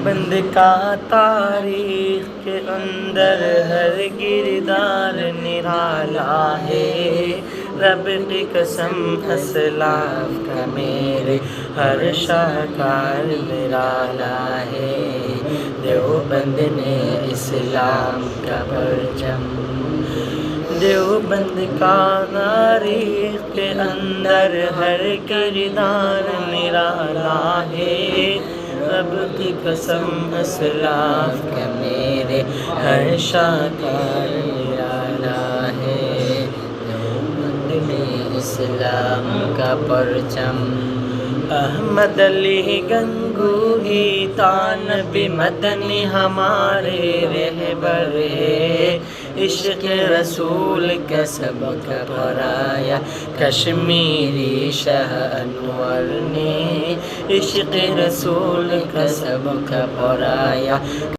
دیوبند کا تاریخ کے اندر ہر کردار نرالا ہے، رب کی قسم اسلاف کا میرے ہر شاہکار نرالا ہے۔ دیوبند نے اسلام کا پرچم، دیوبند کا تاریخ کے اندر ہر کردار نرالا ہے، رب کی قسم اسلاف کا میرے ہر شاہکار نرالا ہے۔ دیوبند میں اسلام کا پرچم، احمد علی گنگوہی تانبی مدنی ہمارے رہبر ہے، عشق رسول کا سبق پڑھایا کشمیری شاہ انور نے، عشق رسول کا سبق پڑھایا